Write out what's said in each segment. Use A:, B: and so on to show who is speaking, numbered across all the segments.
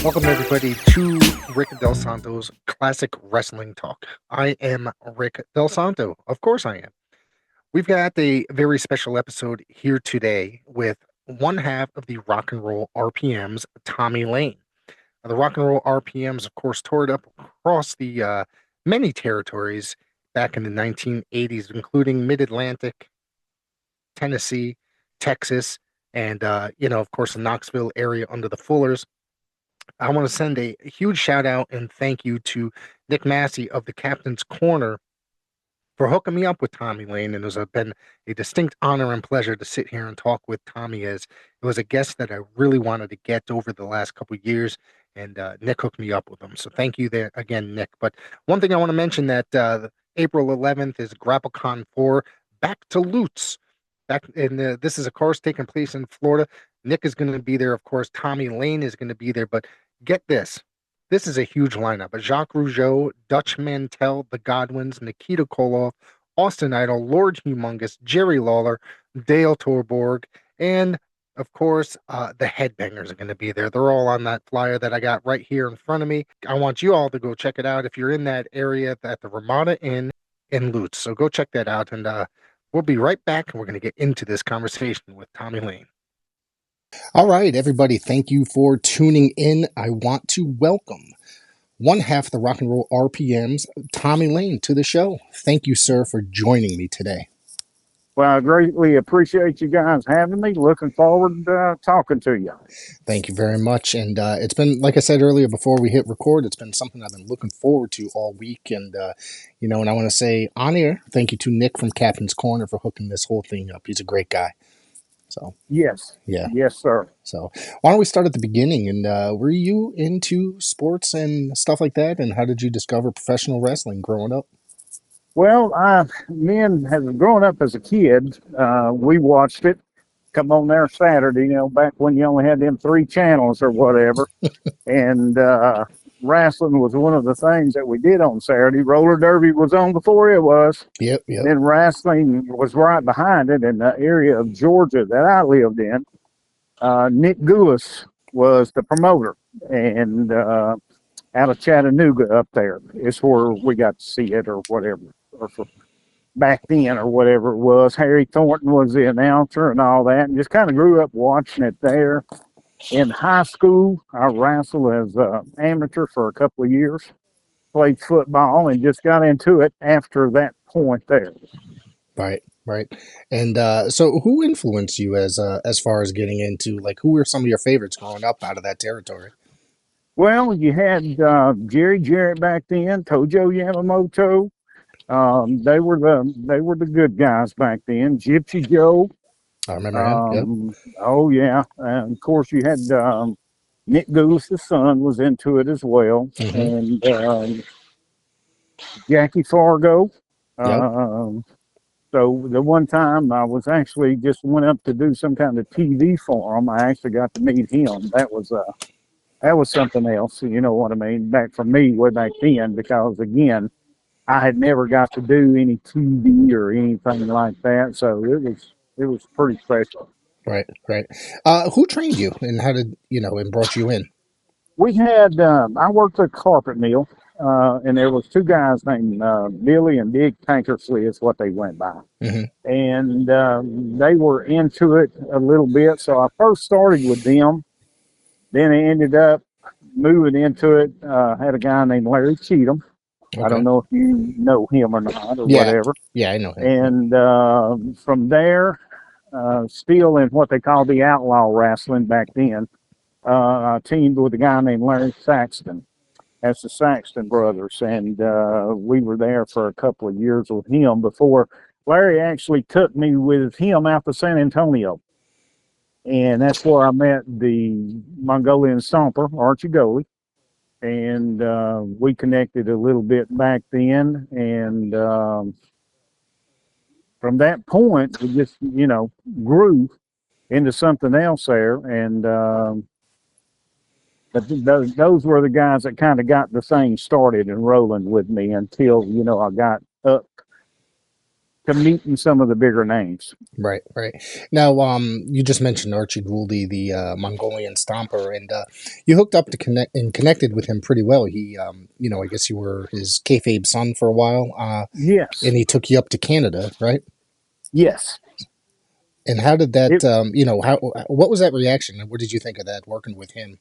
A: Welcome, everybody, to Rick Del Santo's Classic Wrestling Talk. I am Rick Del Santo. Of course I am. We've got a very special episode here today with one half of the RocknRoll RPMs, Tommy Lane. Now, the RocknRoll RPMs, of course, toured up across the many territories back in the 1980s, including Mid-Atlantic, Tennessee, Texas, and, of course, the Knoxville area under the Fullers. I want to send a huge shout out and thank you to Nick Massey of the Captain's Corner for hooking me up with Tommy Lane. And it's been a distinct honor and pleasure to sit here and talk with Tommy, as it was a guest that I really wanted to get over the last couple of years. And Nick hooked me up with him. So thank you there again, Nick. But one thing I want to mention that April 11th is GrappleCon 4 back to Lutz. This is, of course, taking place in Florida. Nick is going to be there, of course. Tommy Lane is going to be there. But get this. This is a huge lineup. Jacques Rougeau, Dutch Mantell, The Godwins, Nikita Koloff, Austin Idol, Lord Humongous, Jerry Lawler, Dale Torborg, and, of course, the Headbangers are going to be there. They're all on that flyer that I got right here in front of me. I want you all to go check it out if you're in that area at the Ramada Inn in Lutz. So go check that out, and we'll be right back, and we're going to get into this conversation with Tommy Lane. All right, everybody, thank you for tuning in. I want to welcome one half of the RocknRoll RPMs, Tommy Lane, to the show. Thank you, sir, for joining me today.
B: Well, I greatly appreciate you guys having me. Looking forward to talking to you.
A: Thank you very much. And it's been, like I said earlier before we hit record, it's been something I've been looking forward to all week. And, and I want to say on air, thank you to Nick from Captain's Corner for hooking this whole thing up. He's a great guy. So
B: yes,
A: yeah,
B: yes, sir.
A: So why don't we start at the beginning? And were you into sports and stuff like that? And how did you discover professional wrestling growing up?
B: Well, growing up as a kid, we watched it come on there Saturday, back when you only had them 3 channels or whatever. And wrestling was one of the things that we did on Saturday. Roller derby was on before it was.
A: Yep.
B: Then wrestling was right behind it in the area of Georgia that I lived in. Nick Goulis was the promoter, and out of Chattanooga up there is where we got to see it or whatever, or for back then or whatever it was. Harry Thornton was the announcer and all that, and just kind of grew up watching it there. In high school, I wrestled as an amateur for a couple of years, played football, and just got into it after that point there.
A: Right. And so who influenced you as far as getting into, like, who were some of your favorites growing up out of that territory?
B: Well, you had Jerry Jarrett back then, Tojo Yamamoto. They were the good guys back then. Gypsy Joe.
A: I remember him. Yep.
B: Oh yeah, and of course you had Nick Goulis' son was into it as well, and Jackie Fargo.
A: Yep.
B: So the one time I was actually just went up to do some kind of TV for him, I actually got to meet him. That was something else. You know what I mean? Back for me way back then, because again, I had never got to do any TV or anything like that, so it was pretty special.
A: Right. Who trained you, and how did and brought you in?
B: We had I worked at a carpet mill, and there was 2 guys named Billy and Big Tankersley is what they went by, and they were into it a little bit. So I first started with them, then I ended up moving into it. Had a guy named Larry Cheatham. Okay. I don't know if you know him or not, or whatever.
A: Yeah, I know him.
B: And from there, still in what they called the outlaw wrestling back then, I teamed with a guy named Larry Saxton. That's the Saxton brothers, and we were there for a couple of years with him before Larry actually took me with him out to San Antonio. And that's where I met the Mongolian Stomper Archie Goulide. And we connected a little bit back then, and from that point we just grew into something else there. And but those were the guys that kind of got the thing started and rolling with me until I got up to meeting some of the bigger names.
A: Right, right. Now, you just mentioned Archie Goulide, the Mongolian Stomper, and you hooked up to connected with him pretty well. He, I guess you were his kayfabe son for a while,
B: Yes,
A: and he took you up to Canada, right?
B: yes.
A: And how did that,
B: It,
A: what was that reaction? What did you think of that working with him?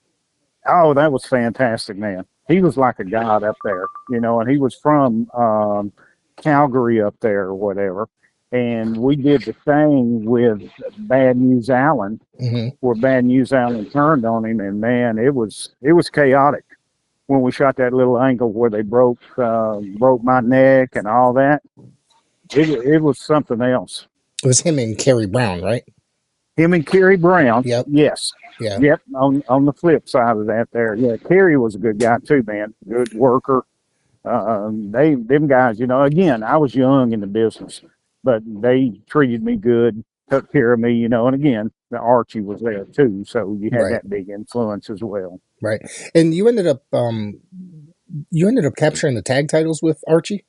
B: oh, that was fantastic, man. He was like a god up there, and he was from Calgary up there or whatever. And we did the thing with Bad News Allen,
A: Hmm.
B: where Bad News Allen turned on him, and man, it was chaotic when we shot that little angle where they broke my neck and all that. It was something else.
A: It was him and Kerry Brown, right?
B: Him and Kerry Brown,
A: Yep.
B: yes.
A: Yeah.
B: Yep, on the flip side of that there. Yeah, Kerry was a good guy too, man. Good worker. Them guys, again, I was young in the business, but they treated me good, took care of me, and again, the Archie was there too, so you had
A: Right.
B: that big influence as well.
A: Right. And you ended up capturing the tag titles with Archie,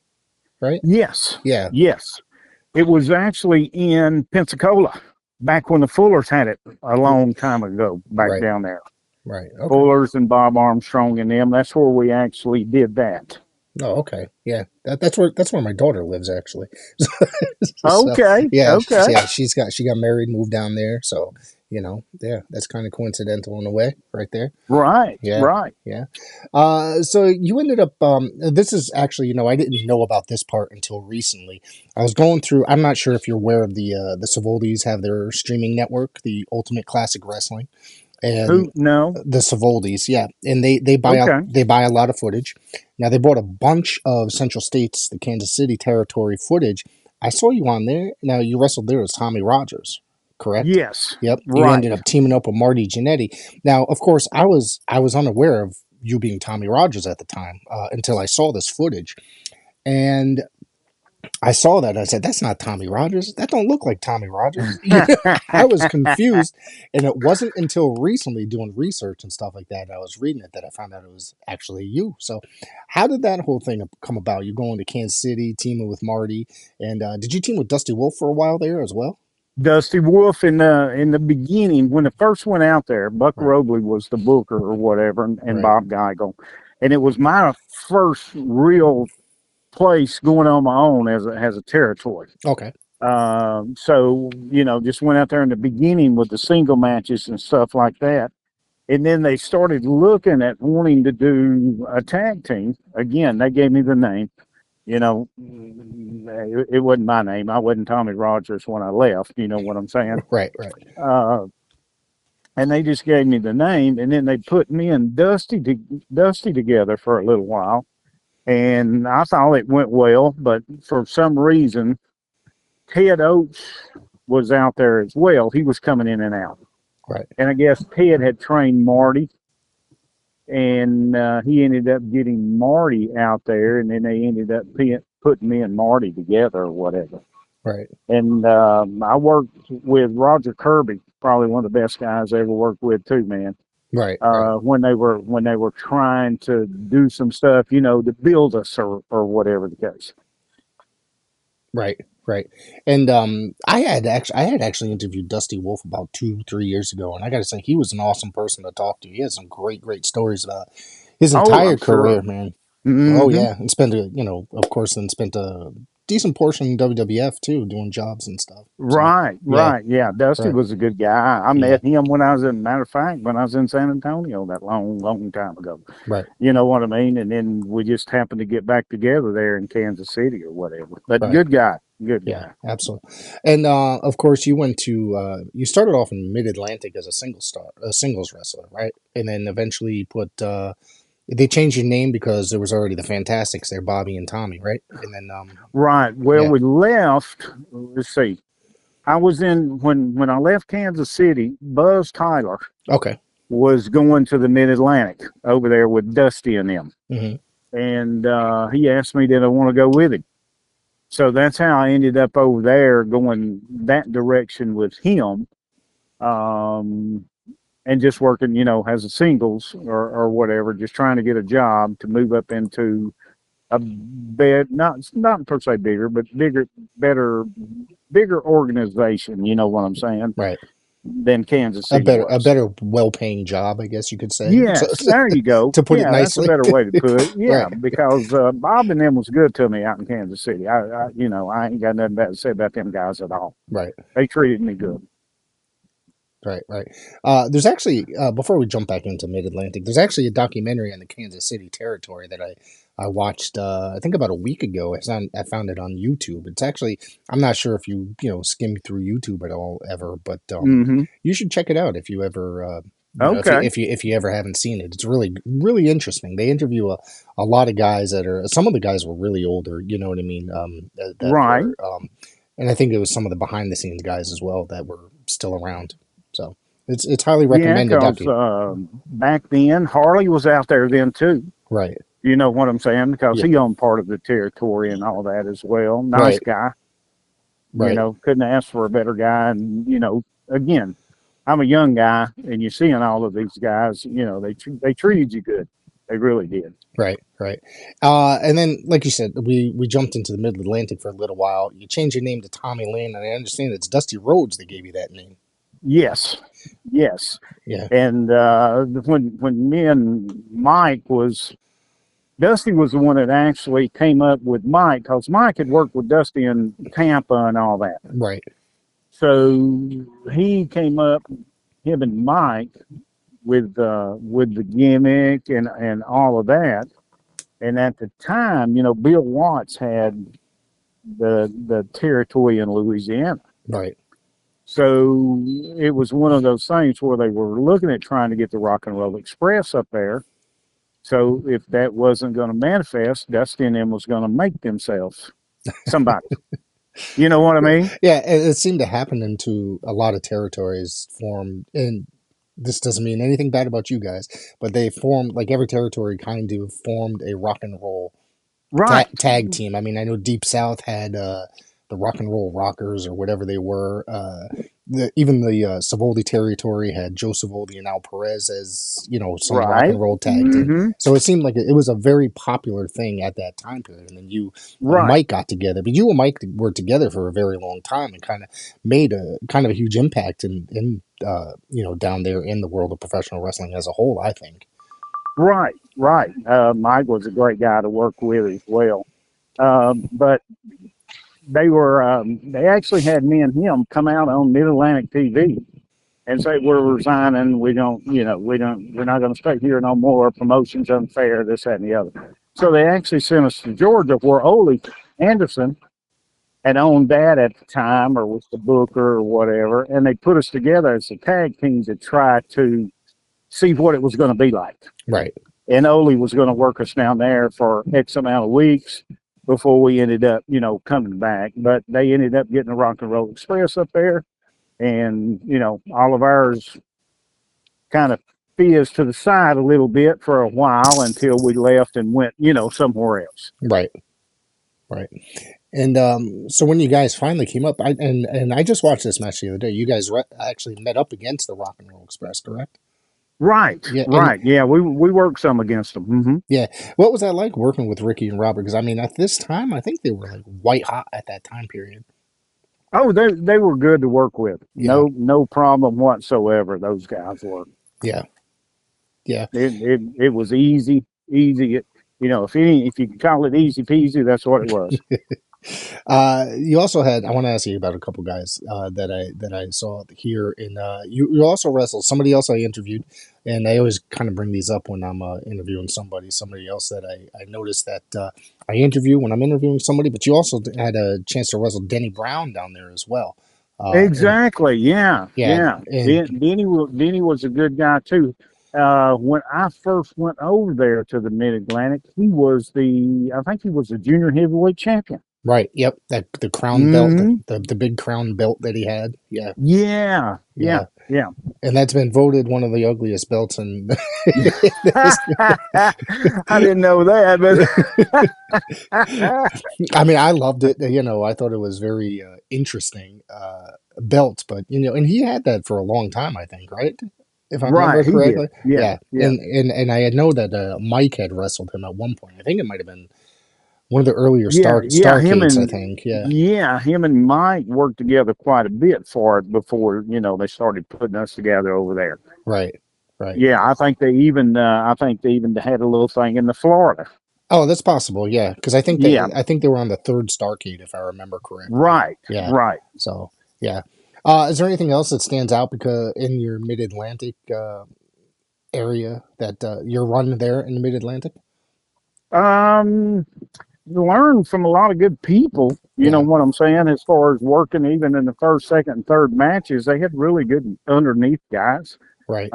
A: right?
B: Yes,
A: Yeah.
B: yes. It was actually in Pensacola back when the Fullers had it a long time ago, back
A: Right.
B: down there.
A: Right. Okay.
B: Fullers and Bob Armstrong and them. That's where we actually did that.
A: Oh, okay. Yeah. That's where my daughter lives actually. So
B: Okay,
A: yeah,
B: okay.
A: she got married, moved down there. So yeah, that's kind of coincidental in a way, right there.
B: Right,
A: Yeah.
B: right.
A: Yeah. So you ended up. This is actually, I didn't know about this part until recently. I was going through. I'm not sure if you're aware of the Savoldis have their streaming network, the Ultimate Classic Wrestling, and
B: Who? No.
A: the Savoldis, yeah, and
B: Okay.
A: they buy a lot of footage. Now they bought a bunch of Central States, the Kansas City territory footage. I saw you on there. Now you wrestled there as Tommy Rogers, correct?
B: Yes.
A: Yep. You ended
B: Right.
A: up teaming up with Marty Jannetty. Now, of course, I was unaware of you being Tommy Rogers at the time until I saw this footage, and I saw that. I said, "That's not Tommy Rogers. That don't look like Tommy Rogers." I was confused, and it wasn't until recently, doing research and stuff like that, I was reading it that I found out it was actually you. So, how did that whole thing come about? You going to Kansas City, teaming with Marty, and did you team with Dusty Wolfe for a while there as well?
B: Dusty Wolfe in the beginning when it first went out there, Buck
A: Right,
B: Robley was the booker or whatever, and
A: right,
B: Bob Geigel, and it was my first real place going on my own as a territory.
A: okay,
B: So just went out there in the beginning with the single matches and stuff like that, and then they started looking at wanting to do a tag team. Again, they gave me the name. It wasn't my name. I wasn't Tommy Rogers when I left. You know what I'm saying?
A: right, right,
B: Uh, and they just gave me the name, and then they put me and Dusty together for a little while, and I thought it went well, but for some reason, Ted Oates was out there as well. He was coming in and out,
A: right,
B: and I guess Ted had trained Marty, and he ended up getting Marty out there, and then they ended up putting me and Marty together or whatever.
A: right,
B: And I worked with Roger Kirby, probably one of the best guys I ever worked with too, man.
A: right, right.
B: When they were trying to do some stuff, to build us or whatever the case.
A: Right, right. And I had actually interviewed Dusty Wolfe about 2, 3 years ago, and I got to say he was an awesome person to talk to. He had some great stories about his
B: Oh,
A: entire
B: I'm
A: career,
B: sure.
A: man. Oh
B: Hmm.
A: yeah, and spent of course, then spent a decent portion in WWF too, doing jobs and stuff. So
B: Right,
A: yeah,
B: right. Yeah, Dusty
A: right,
B: was a good guy. I
A: yeah,
B: met him when I was in, matter of fact, when I was in San Antonio that long time ago.
A: right,
B: You know what I mean? And then we just happened to get back together there in Kansas City or whatever. But
A: right.
B: good guy, good
A: Yeah,
B: guy.
A: absolutely. And of course, you started off in Mid Atlantic as a singles wrestler, right? And then eventually you put they changed your name because there was already the Fantastics there, Bobby and Tommy, right? And then
B: Right. Well,
A: yeah,
B: we left. Let's see. I was in when I left Kansas City. Buzz Tyler
A: okay,
B: was going to the Mid Atlantic over there with Dusty and them,
A: hmm,
B: and he asked me did I want to go with him. So that's how I ended up over there going that direction with him, um, and just working, as a singles or whatever, just trying to get a job to move up into a bit, not per se bigger, but better, bigger organization. You know what I'm saying?
A: Right.
B: Than Kansas City
A: A
B: was.
A: better well-paying job, I guess you could say. So,
B: Yes, there you go.
A: to put it
B: Yeah, that's a
A: nicely.
B: better way to put it. Yeah,
A: Right.
B: because Bob and them was good to me out in Kansas City. I ain't got nothing bad to say about them guys at all.
A: Right.
B: They treated me good.
A: Right, right. There's actually before we jump back into Mid Atlantic, there's actually a documentary on the Kansas City territory that I watched. I think about a week ago. I found it on YouTube. It's actually I'm not sure if you know skim through YouTube at all ever, but
B: Hmm.
A: you should check it out if you ever
B: Okay.
A: if you ever haven't seen it. It's really interesting. They interview a lot of guys that are some of the guys were really older. You know what I mean? That
B: Right.
A: were and I think it was some of the behind the scenes guys as well that were still around. So it's highly
B: Yeah,
A: recommended
B: because
A: docu.
B: back then Harley was out there then too.
A: Right.
B: You know what I'm saying? Because
A: Yeah.
B: he owned part of the territory and all that as well. Nice
A: Right.
B: guy.
A: Right.
B: Couldn't ask for a better guy. And again, I'm a young guy, and you're seeing all of these guys. They treated you good. They really did.
A: Right. Right. And then, like you said, we jumped into the Mid Atlantic for a little while. You changed your name to Tommy Lane, and I understand it's Dusty Rhodes that gave you that name.
B: Yes, yes.
A: Yeah.
B: And when me and Mike was Dusty was the one that actually came up with Mike because Mike had worked with Dusty in Tampa and all that.
A: Right.
B: So he came up, him and Mike, with the gimmick and all of that. And at the time, Bill Watts had the territory in Louisiana.
A: Right.
B: So it was one of those things where they were looking at trying to get the Rock and Roll Express up there. So if that wasn't going to manifest, Dusty and them was going to make themselves somebody. You know what I mean?
A: Yeah, it seemed to happen into a lot of territories formed, and this doesn't mean anything bad about you guys, but they formed like every territory kind of formed a rock and roll
B: Right.
A: tag team. I mean, I know Deep South had the Rock and Roll Rockers or whatever they were. Even the Savoldi territory had Joe Savoldi and Al Perez as some rock
B: Right.
A: and roll tag team.
B: Hmm.
A: So it seemed like it was a very popular thing at that time period. And then you and
B: Right.
A: Mike got together, but you and Mike were together for a very long time and kind of made a kind of a huge impact in down there in the world of professional wrestling as a whole. I think.
B: Right. Right. Mike was a great guy to work with as well. But they actually had me and him come out on Mid Atlantic TV and say we're resigning. We're not going to stay here no more. Promotion's unfair. This, that, and the other. So they actually sent us to Georgia, where Ole Anderson had owned that at the time, or was the booker or whatever, and they put us together as a tag team to try to see what it was going to be like.
A: Right.
B: And Ole was going to work us down there for X amount of weeks before we ended up, coming back. But they ended up getting the Rock and Roll Express up there, and all of ours kind of fizzed to the side a little bit for a while until we left and went, somewhere else.
A: Right. Right. And so when you guys finally came up, and I just watched this match the other day. You guys actually met up against the Rock and Roll Express, correct?
B: Right,
A: Yeah,
B: right. Yeah, we worked some against them. Mm-hmm.
A: yeah. What was that like working with Ricky and Robert? Because I mean, at this time, I think they were like white hot at that time period.
B: Oh, they were good to work with.
A: Yeah,
B: No problem whatsoever. Those guys were.
A: yeah, yeah.
B: It was easy. If you can call it easy peasy, that's what it was.
A: You also had. I want to ask you about a couple guys that I saw here. In you also wrestled somebody else I interviewed, and I always kind of bring these up when I'm interviewing somebody else that I noticed that I interview when I'm interviewing somebody. But you also had a chance to wrestle Denny Brown down there as well. And
B: Exactly. Yeah.
A: yeah,
B: Yeah.
A: and
B: Denny was a good guy too. When I first went over there to the Mid Atlantic, I think he was the junior heavyweight champion.
A: right, yep, that the crown belt,
B: Hmm.
A: the big crown belt that he had. Yeah,
B: Yeah. Yeah.
A: yeah,
B: Yeah.
A: and that's been voted one of the ugliest belts in.
B: I didn't know that, but
A: I mean, I loved it. I thought it was very interesting belt, but and he had that for a long time. I think, right? If I remember
B: right, he did.
A: correctly,
B: Yeah.
A: yeah.
B: Yeah.
A: And I had know that Mike had wrestled him at one point. I think it might have been. One of the earlier
B: Yeah, yeah,
A: Starcades, I think. Yeah.
B: him and Mike worked together quite a bit for it before, they started putting us together over there.
A: Right. Right.
B: Yeah, I think they even had a little thing in the Florida.
A: Oh, that's possible. Yeah, because
B: Yeah,
A: I think they were on the third Starcade, if I remember correctly.
B: right,
A: Yeah.
B: right.
A: So yeah. Is there anything else that stands out because in your Mid Atlantic area that your run there in the Mid Atlantic?
B: Um, Learn from a lot of good people. You know
A: Yeah.
B: what I'm saying? As far as working, even in the first, second, and third matches, they had really good underneath guys.
A: Right.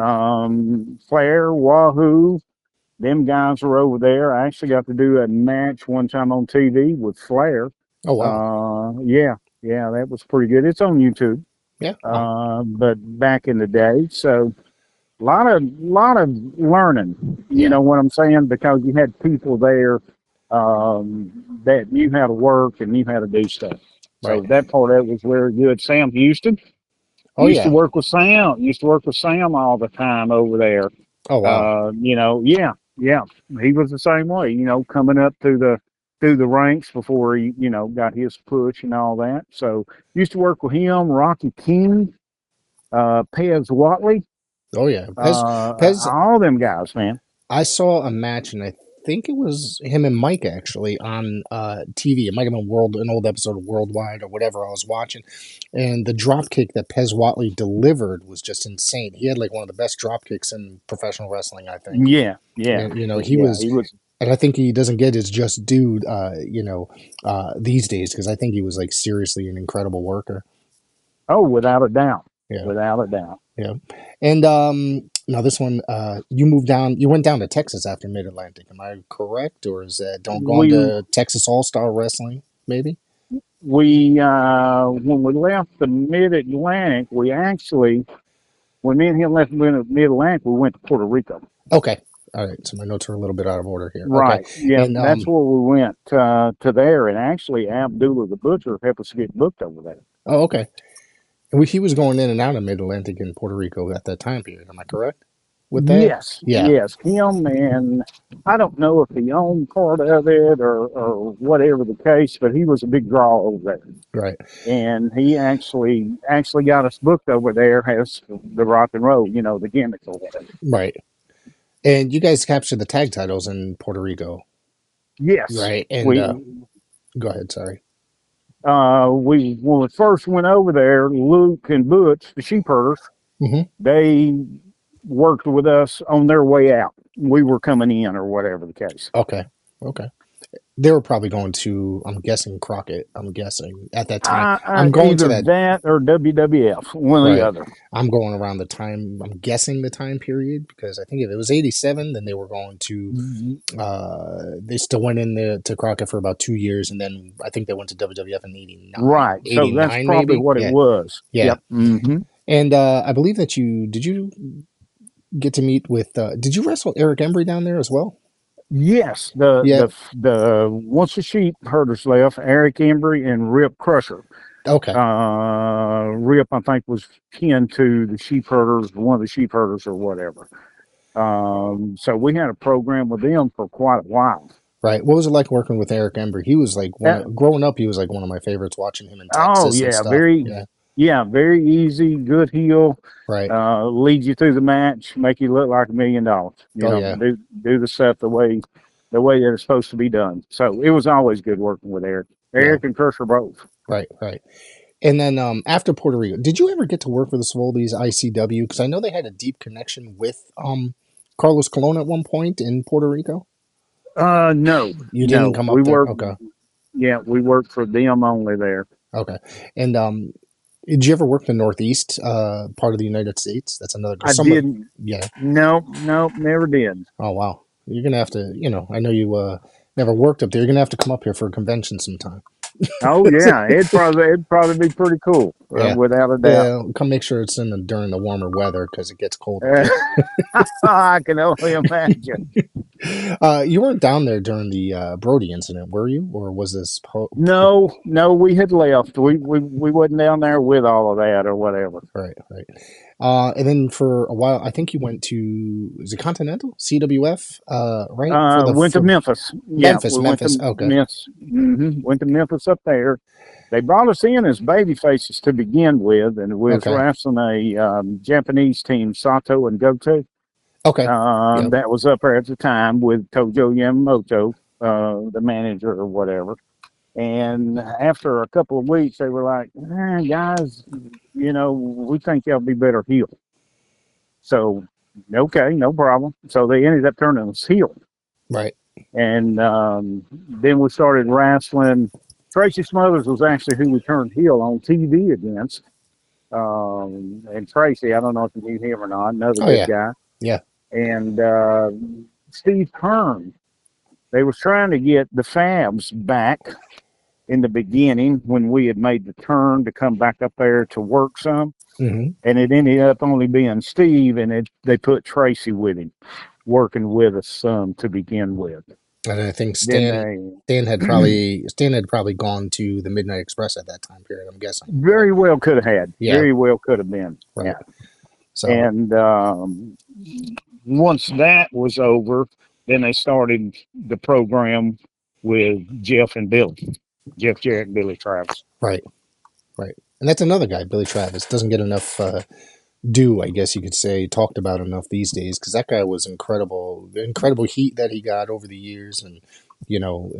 B: Flair, Wahoo, them guys were over there. I actually got to do a match one time on TV with Flair.
A: Oh wow.
B: Yeah, yeah, that was pretty good. It's on YouTube.
A: Yeah. Oh
B: But back in the day, so lot of learning. You
A: yeah.
B: know what I'm saying? Because you had people there that knew how to work and knew how to do stuff.
A: Right.
B: So that part of it was very good. Sam Houston
A: Oh yeah.
B: Used to work with Sam all the time over there.
A: Oh wow.
B: Yeah, yeah. He was the same way. Coming up through the ranks before he got his push and all that. So used to work with him. Rocky King, Pez Watley,
A: Oh yeah. Pez.
B: all them guys, man.
A: I saw a match, and I think it was him and Mike actually on TV. It might have been an old episode of Worldwide or whatever I was watching. And the drop kick that Pez Watley delivered was just insane. He had like one of the best drop kicks in professional wrestling, I think.
B: Yeah, yeah,
A: And, he
B: yeah.
A: was,
B: He was.
A: and I think he doesn't get his just due, these days because I think he was like seriously an incredible worker.
B: Oh, without a doubt,
A: Yeah,
B: without a doubt.
A: yeah. And now this one, you went down to Texas after Mid Atlantic. Am I correct, or is that don't go on
B: We
A: to Texas All Star Wrestling? Maybe.
B: we when we left the Mid Atlantic, when me and him left the Mid Atlantic, we went to Puerto Rico.
A: Okay. All right. So my notes are a little bit out of order here. Okay.
B: Right. Yeah,
A: And
B: that's where we went to there, and actually Abdullah the Butcher helped us get booked over there.
A: oh, okay. And he was going in and out of Mid Atlantic and Puerto Rico at that time period. Am I correct with that?
B: Yes,
A: Yeah.
B: yes, him, and I don't know if he owned part of it or whatever the case, but he was a big draw over there,
A: Right.
B: and he actually got us booked over there as the rock and roll, the gimmicks or whatever.
A: Right. And you guys captured the tag titles in Puerto Rico,
B: Yes,
A: right? And
B: we
A: go ahead. Sorry.
B: we when we first went over there, Luke and Butch, the sheep herders,
A: Hmm.
B: they worked with us on their way out. We were coming in or whatever the case.
A: Okay. Okay. They were probably going to, I'm guessing, Crockett. I'm guessing at that time. I'm going to
B: Either
A: that.
B: that or WWF, one or the
A: Right.
B: other.
A: I'm going around the time, I'm guessing the time period because I think if it was 87, then they were going to, they still went in there to Crockett for about 2 years. And then I think they went to WWF in 89,
B: Right. So that's
A: 89
B: probably
A: maybe.
B: what it
A: Yeah.
B: was.
A: Yeah.
B: Yep. Mm-hmm.
A: And I believe that did you get to meet with, did you wrestle Eric Embry down there as well?
B: Yes.
A: Yeah.
B: The once the sheep herders left, Eric Embry and Rip Crusher.
A: Okay.
B: Rip, I think, was kin to the sheep herders, one of the sheep herders or whatever. So we had a program with them for quite a while.
A: Right. What was it like working with Eric Embry? He was like growing up, he was like one of my favorites watching him in Texas and stuff.
B: Very easy, good heel.
A: Right.
B: Lead you through the match, make you look like $1 million. Do the stuff the way that it's supposed to be done. So it was always good working with Eric. Eric and Crusher both.
A: Right, right. And then after Puerto Rico, did you ever get to work with the Swoldys ICW? Because I know they had a deep connection with Carlos Colon at one point in Puerto Rico.
B: No,
A: You didn't come up there. Okay.
B: Yeah, we worked for them only there.
A: Okay. And did you ever work the Northeast part of the United States? That's another.
B: I didn't.
A: Yeah.
B: Nope, never did.
A: Oh wow. You're gonna have to. I know you never worked up there. You're gonna have to come up here for a convention sometime.
B: Oh yeah, it'd probably be pretty cool, without a doubt.
A: Yeah, come make sure it's during the warmer weather because it gets colder.
B: I can only imagine.
A: You weren't down there during the Brody incident, were you? Or was this?
B: No, we had left. We wasn't down there with all of that or whatever.
A: Right, right. And then for a while, I think you went to, is it Continental? CWF, right? For the
B: Went to
A: for
B: Memphis. Yeah,
A: Memphis,
B: we went
A: Memphis.
B: to
A: Okay.
B: Memphis. Went to Memphis up there. They brought us in as baby faces to begin with, and we was
A: Okay.
B: wrestling a Japanese team, Sato and Goto.
A: Okay. Yep.
B: That was up there at the time with Tojo Yamamoto, the manager or whatever. And after a couple of weeks, they were like, guys, we think y'all be better heel. So, okay, no problem. So they ended up turning us heel.
A: Right.
B: And then we started wrestling. Tracy Smothers was actually who we turned heel on TV against. And Tracy, I don't know if you knew him or not, another
A: Oh
B: good
A: yeah.
B: guy.
A: Yeah.
B: And Steve Kern, they was trying to get the Fabs back in the beginning when we had made the turn to come back up there to work some.
A: Hmm.
B: And it ended up only being Steve, and they put Tracy with him, working with us some to begin with.
A: And I think
B: Then
A: Stan had probably gone to the Midnight Express at that time period. I'm guessing. Right?
B: very well could have had,
A: Yeah.
B: very well could have been.
A: Right.
B: Yeah.
A: So
B: And once that was over, then they started the program with Jeff and Billy, Jeff Jarrett and Billy Travis.
A: right. Right. And that's another guy, Billy Travis, doesn't get enough due, I guess you could say, talked about enough these days, because that guy was incredible. The incredible heat that he got over the years, and you know,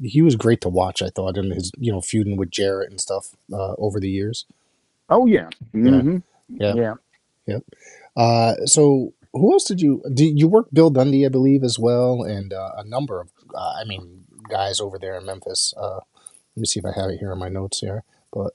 A: he was great to watch. I thought, in his feuding with Jarrett and stuff over the years.
B: Oh yeah,
A: Yeah,
B: mm-hmm.
A: yeah,
B: Yeah.
A: yeah. So who else did you work Bill Dundee, I believe, as well, and a number of guys over there in Memphis. Let me see if I have it here in my notes here, but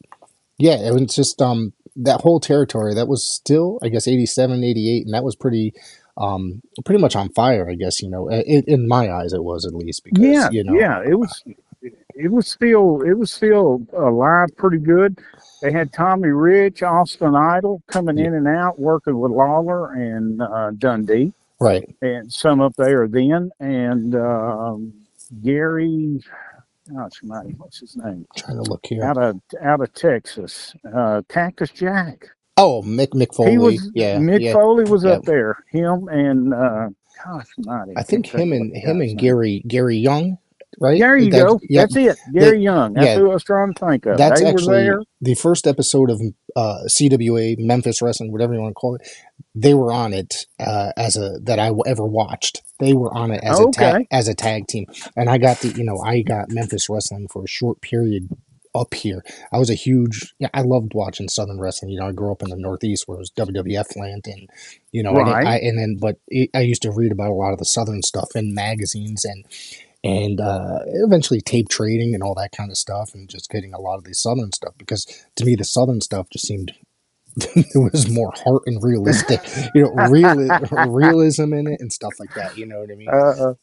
A: yeah, it was just that whole territory that was still, I guess, 87, 88, and that was pretty much on fire, I guess, in my eyes it was, at least, because
B: Yeah, yeah, it was still alive pretty good. They had Tommy Rich, Austin Idol coming
A: yeah,
B: in and out, working with Lawler and Dundee,
A: right.
B: and some up there then, and Gary, gosh, what's his name?
A: Trying to look here.
B: Out of Texas, Cactus Jack.
A: Oh, Mick Foley. Yeah,
B: Mick
A: yeah,
B: Foley was
A: yeah.
B: up there. Him and gosh, Marty,
A: I
B: I
A: think
B: can't think
A: him
B: of what
A: and
B: the
A: him
B: guy's
A: and
B: name.
A: Gary Young, right?
B: There you
A: That,
B: go.
A: yep.
B: That's it.
A: That,
B: Gary Young. That's
A: yeah,
B: who I was trying to think of.
A: that's
B: They were
A: actually
B: there.
A: the first episode of CWA, Memphis Wrestling, whatever you want to call it. They were on it that I ever watched. They were on it
B: Okay.
A: as a tag team, and I got Memphis Wrestling for a short period up here. I was a huge, yeah, I loved watching Southern wrestling. I grew up in the Northeast where it was WWF land, and I didn't,
B: Right.
A: I used to read about a lot of the Southern stuff in magazines, and eventually tape trading and all that kind of stuff, and just getting a lot of the Southern stuff, because to me the Southern stuff just seemed there was more heart and realistic, realism in it and stuff like that. You know what I mean?
B: uh,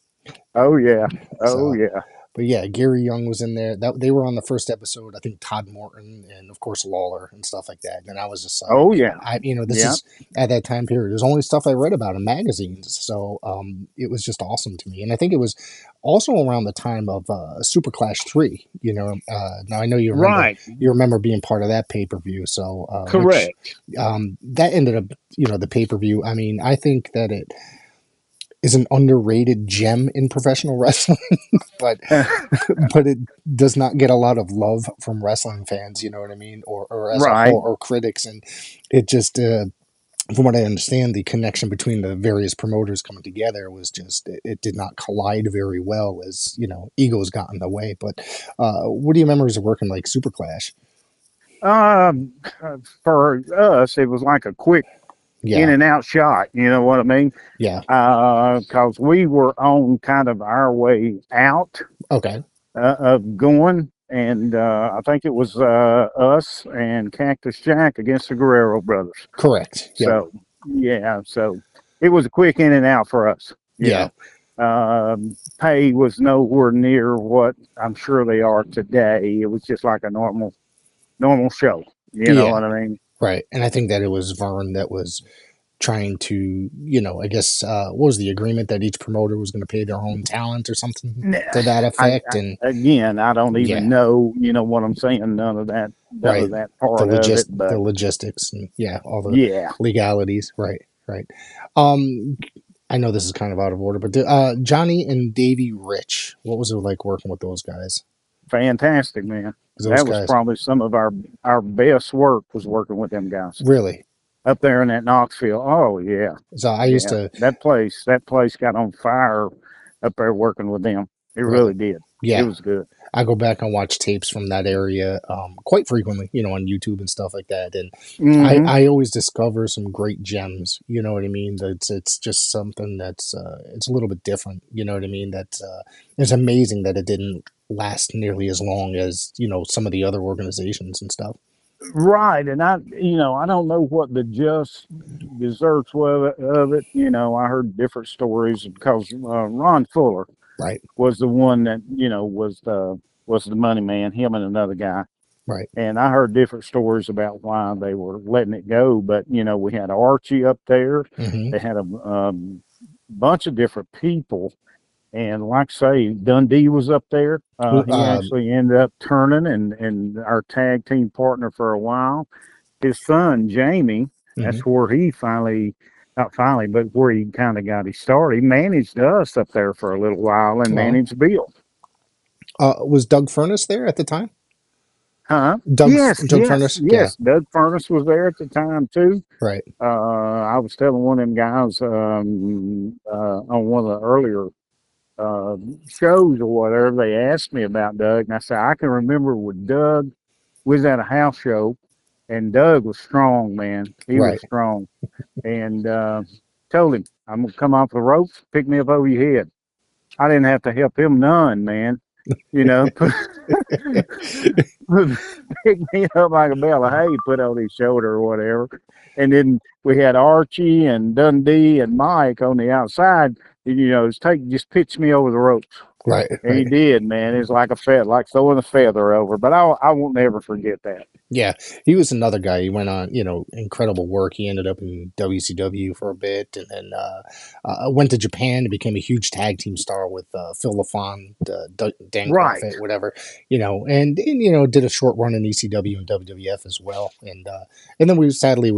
B: oh yeah. Oh
A: So,
B: yeah.
A: but yeah, Gary Young was in there. That they were on the first episode. I think Todd Morton and of course Lawler and stuff like that. And I was just like,
B: Oh yeah.
A: this
B: Yeah.
A: is at that time period. It was only stuff I read about in magazines, so it was just awesome to me. And I think it was also around the time of Super Clash 3. Now I know
B: Right.
A: you remember being part of that pay per view. So which
B: Correct.
A: that ended up, the pay per view. I mean, I think that it is an underrated gem in professional wrestling, but but it does not get a lot of love from wrestling fans. You know what I mean, or as a
B: Right.
A: whole, or critics, and it just. From what I understand, the connection between the various promoters coming together was just, it did not collide very well, as egos got in the way. But what do you memories of working like Super Clash?
B: Um, for us, it was like a quick in
A: Yeah,
B: and out shot. You know what I mean?
A: yeah,
B: Because we were on kind of our way out
A: okay,
B: of going, and I think it was us and Cactus Jack against the Guerrero brothers.
A: correct. Yep,
B: So yeah, so it was a quick in and out for us. You
A: yeah,
B: know, pay was nowhere near what I'm sure they are today. It was just like a normal show. You know
A: yeah.
B: what I mean?
A: Right, and I think that it was Vern that was trying to, I guess, what was the agreement that each promoter was going to pay their own talent or something
B: Nah,
A: to that effect? And
B: again, I don't even
A: yeah,
B: know, you know what I'm saying, none
A: right.
B: of that part of it,
A: The
B: but
A: logistics and yeah, all the
B: yeah,
A: legalities. Right, right. Um, I know this is kind of out of order, but Johnny and Davey Rich, what was it like working with those guys?
B: fantastic, man.
A: 'Cause those
B: That was
A: guys,
B: probably some of our best work was working with them guys
A: really.
B: up there in that Knoxville. Oh yeah,
A: So I used
B: yeah.
A: to,
B: That place got on fire up there working with them. It
A: really,
B: really did. It
A: yeah.
B: was good.
A: I go back and watch tapes from that area quite frequently, on YouTube and stuff like that. And
B: Hmm.
A: I always discover some great gems. You know what I mean? It's just something that's it's a little bit different. You know what I mean? That's it's amazing that it didn't last nearly as long as some of the other organizations and stuff.
B: Right, and I don't know what the just desserts were of it. I heard different stories because Ron Fuller
A: Right,
B: was the one that was the money man. Him and another guy,
A: right.
B: and I heard different stories about why they were letting it go. But we had Archie up there.
A: Hmm.
B: They had a bunch of different people. And like I say, Dundee was up there. He actually ended up turning and our tag team partner for a while. His son, Jamie,
A: hmm.
B: that's where he finally, not finally, but where he kind of got his start. He managed us up there for a little while and
A: Well,
B: managed Bill.
A: was Doug Furness there at the time?
B: Huh?
A: Doug
B: Yes,
A: Doug
B: yes,
A: Furness, yeah,
B: yes. Doug Furnace was there at the time too.
A: right.
B: I was telling one of them guys on one of the earlier uh, shows or whatever, they asked me about Doug, and I said I can remember with Doug, we was at a house show, and Doug was strong, man. He was
A: Right.
B: strong, and told him I'm gonna come off the ropes, pick me up over your head. I didn't have to help him none, man. You know, pick me up like a bale of hay, put on his shoulder or whatever. And then we had Archie and Dundee and Mike on the outside. Just pitch me over the ropes.
A: Right,
B: And he
A: right.
B: did, man. It's like a feather, like throwing a feather over. But I won't never forget that.
A: Yeah, he was another guy. He went on, incredible work. He ended up in WCW for a bit, and then went to Japan and became a huge tag team star with Phil LaFon, Dan
B: Right,
A: Garfit, whatever, and did a short run in ECW and WWF as well, and then we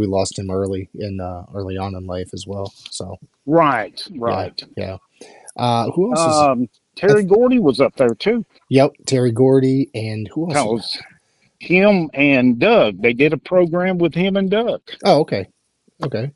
A: lost him early on in life as well. So
B: right,
A: yeah,
B: right.
A: yeah. Who else is? I
B: Terry Gordy was up there too.
A: Yep, Terry Gordy, and who else?
B: Cause him and Doug, they did a program with him and Doug.
A: Oh, okay, okay.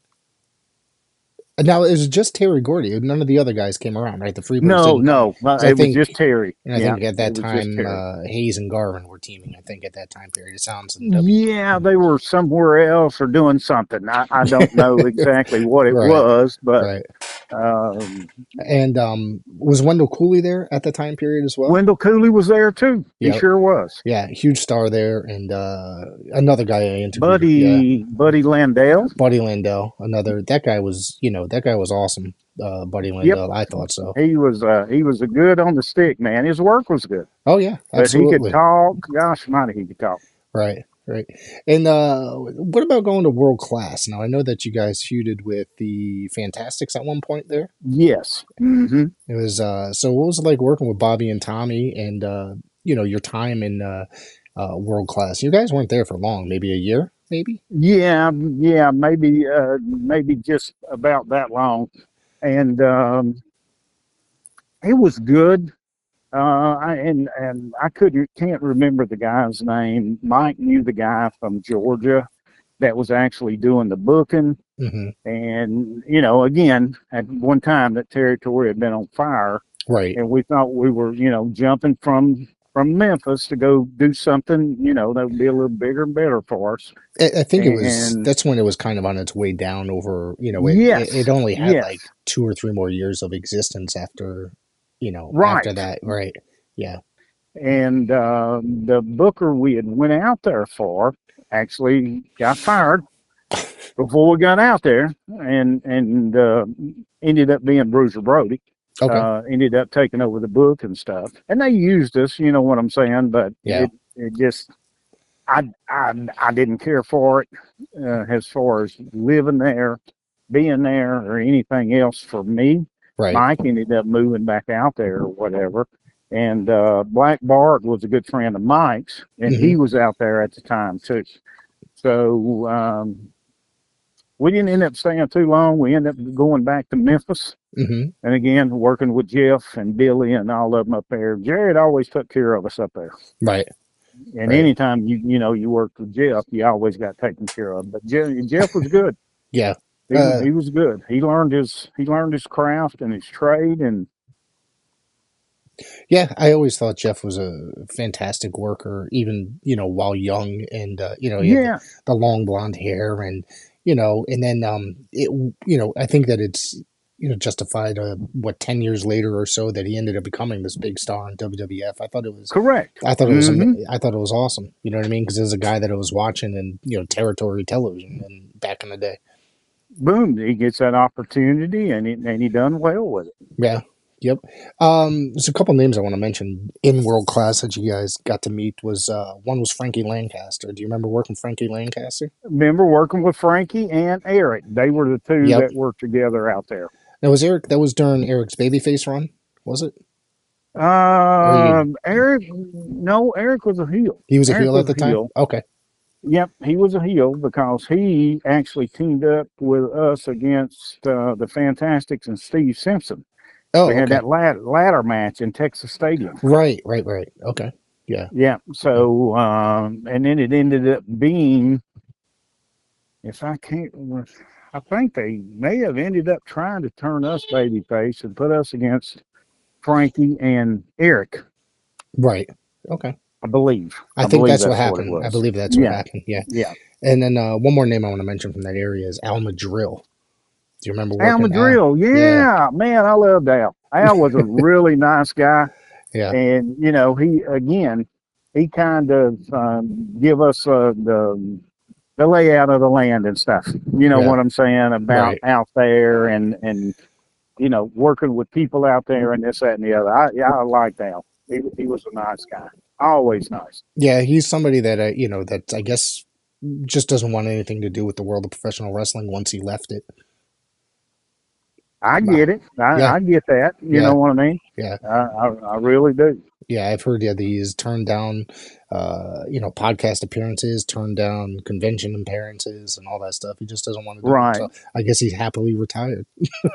A: Now it was just Terry Gordy. None of the other guys came around, right? The Freebirds
B: No,
A: didn't come
B: no,
A: because
B: it was just Terry.
A: I
B: Yeah,
A: think at
B: it
A: that
B: was just
A: time
B: Terry.
A: Hayes and Garvin were teaming. I think at that time period, it sounds in
B: Yeah, they were somewhere else or doing something. I don't know exactly what it
A: right,
B: was, but
A: right.
B: um,
A: And was Wendell Cooley there at the time period as well?
B: Wendell Cooley was there too. He
A: Yeah,
B: sure was.
A: yeah, huge star there, and another guy I interviewed. Yeah,
B: Buddy Landell.
A: Buddy Landell. Another that guy was awesome. Buddy
B: Yep,
A: Landell. I thought so.
B: he was a good on the stick, man. His work was good,
A: Oh yeah,
B: but he could
A: absolutely.
B: talk. Gosh, mighty, he could talk.
A: Right, right. And what about going to world class? Now I know that you guys feuded with the Fantastics at one point there.
B: Yes. Hmm.
A: It was so what was it like working with Bobby and Tommy and your time in world class? You guys weren't there for long, maybe a year, maybe?
B: Yeah, yeah, maybe just about that long, and it was good. And I can't remember the guy's name. Mike knew the guy from Georgia that was actually doing the booking.
A: Hmm.
B: And again, at one time that territory had been on fire,
A: Right.
B: and we thought we were, jumping from Memphis to go do something, that would be a little bigger and better for us.
A: I think
B: And
A: that's when it was kind of on its way down over, it
B: yes,
A: only had like
B: yes,
A: 2 or 3 more years of existence after, after
B: right.
A: that. Right. Yeah.
B: And the booker we had went out there for actually got fired before we got out there, and ended up being Bruiser Brody.
A: Okay.
B: Ended up taking over the book and stuff, and they used us. You know what I'm saying? But
A: Yeah.
B: it just I didn't care for it as far as living there. being there or anything else for me.
A: Right.
B: Mike ended up moving back out there or whatever. And Black Bart was a good friend of Mike's, and
A: Hmm.
B: he was out there at the time too. So we didn't end up staying too long. We ended up going back to Memphis,
A: Hmm.
B: and again working with Jeff and Billy and all of them up there. Jared always took care of us up there.
A: Right.
B: And
A: Right.
B: anytime you worked with Jeff, you always got taken care of. But Jeff was good.
A: Yeah.
B: He was good. He learned his craft and his trade, and
A: Yeah, I always thought Jeff was a fantastic worker, even, while young, and he had
B: yeah,
A: the long blonde hair, and and then I think that it's justified, what, 10 years later or so, that he ended up becoming this big star in WWF.
B: correct.
A: I thought it was awesome. You know what I mean? Because there's a guy that I was watching in territory television and back in the day.
B: Boom, he gets that opportunity, and he done well with it.
A: Yeah. Yep. There's a couple names I want to mention in world class that you guys got to meet. Was one was Frankie Lancaster. Do you remember working Frankie Lancaster?
B: Remember working with Frankie and Eric? They were the two
A: Yep.
B: that worked together out there.
A: That was Eric. That was during Eric's babyface run, was it? Or
B: Eric, no, Eric was a heel.
A: he was a
B: Eric
A: heel at
B: was
A: the
B: a
A: time?
B: heel.
A: Okay.
B: Yep, he was a heel because he actually teamed up with us against the Fantastics and Steve Simpson. We
A: Oh,
B: had
A: okay.
B: that ladder match in Texas Stadium.
A: Right. Okay. Yeah.
B: Yeah. So, and then it ended up being, if I can't, I think they may have ended up trying to turn us babyface and put us against Frankie and Eric.
A: Right. Okay.
B: I believe.
A: I
B: I
A: think
B: believe
A: that's what
B: that's what it
A: happened. I
B: was.
A: believe that's what
B: Yeah.
A: happened. Yeah.
B: Yeah.
A: And then one more name I want to mention from that area is Al Madrill. Do you remember
B: Al
A: working Al?
B: Madrill.
A: Yeah.
B: Yeah. Man, I loved Al. Al was a really nice guy.
A: Yeah.
B: And, he kind of give us the layout of the land and stuff. You know
A: Yeah.
B: what I'm saying about
A: Right.
B: out there and working with people out there and this, that, and the other. I liked Al. He was a nice guy. Always nice.
A: Yeah, he's somebody that that I guess just doesn't want anything to do with the world of professional wrestling once he left it.
B: I
A: Bah.
B: get it.
A: Yeah,
B: I get that. You
A: yeah,
B: know what I mean?
A: yeah,
B: I really do.
A: yeah. I've heard that he's turned down, podcast appearances, turned down convention appearances, and all that stuff. He just doesn't want to do it.
B: Right.
A: So I guess he's happily retired. So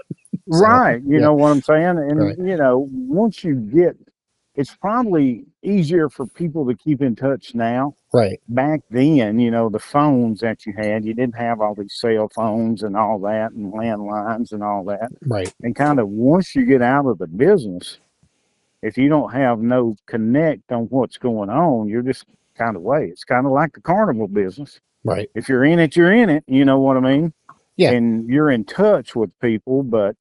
B: Right. You
A: yeah,
B: know what I'm saying?
A: right,
B: And, once you get, it's probably easier for people to keep in touch now.
A: right,
B: Back then, the phones that you had, you didn't have all these cell phones and all that and landlines and all that.
A: right,
B: And kind of once you get out of the business, if you don't have no connect on what's going on, you're just kind of way. It's kind of like the carnival business.
A: right.
B: If you're in it, you're in it. You know what I mean?
A: Yeah,
B: And you're in touch with people, but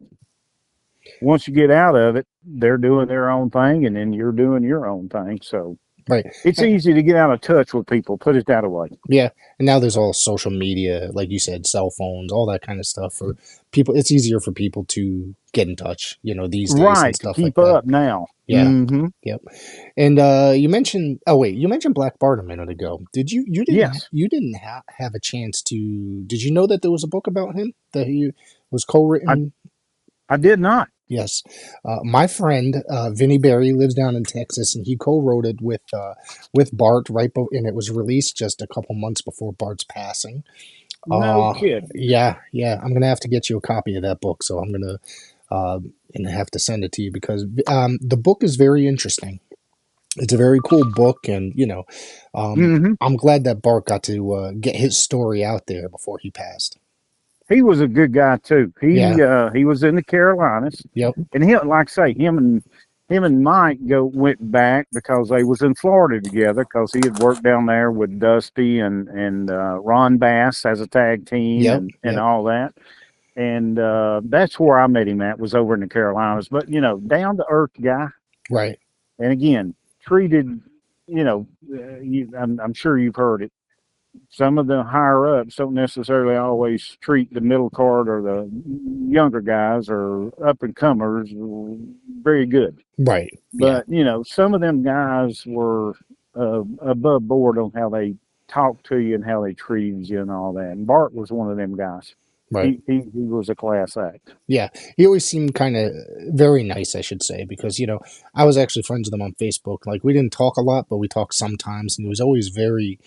B: once you get out of it, they're doing their own thing, and then you're doing your own thing. So
A: right.
B: it's easy to get out of touch with people. Put it that way.
A: Yeah, and now there's all social media, like you said, cell phones, all that kind of stuff for people. It's easier for people to get in touch, these days and
B: Right, to
A: stuff like
B: keep
A: that.
B: up now.
A: Yeah,
B: Mm-hmm.
A: yep. And you mentioned, oh wait, you mentioned Black Bart a minute ago. Did
B: Yes,
A: you didn't have a chance to? Did you know that there was a book about him that he was
B: I
A: co-written?
B: I did not.
A: Yes, my friend Vinny Berry lives down in Texas, and he co-wrote it with Bart and it was released just a couple months before Bart's passing.
B: No kidding.
A: Yeah. I'm gonna have to get you a copy of that book. So I'm gonna and have to send it to you because the book is very interesting. It's a very cool book, and
B: Mm-hmm.
A: I'm glad that Bart got to get his story out there before he passed.
B: He was a good guy too.
A: Yeah.
B: He was in the Carolinas,
A: Yep.
B: and he, like I say, him and Mike went back because they was in Florida together because he had worked down there with Dusty and Ron Bass as a tag team
A: Yep.
B: and
A: Yep.
B: all that. And that's where I met him at, was over in the Carolinas. But down to earth guy,
A: Right.
B: and again treated. I'm sure you've heard it. Some of the higher ups don't necessarily always treat the middle card or the younger guys or up and comers very good.
A: Right. Yeah.
B: But some of them guys were above board on how they talked to you and how they treated you and all that. And Bart was one of them guys.
A: Right.
B: He was a class act.
A: Yeah, he always seemed kind of very nice, I should say, because I was actually friends with him on Facebook. Like we didn't talk a lot, but we talked sometimes, and he was always very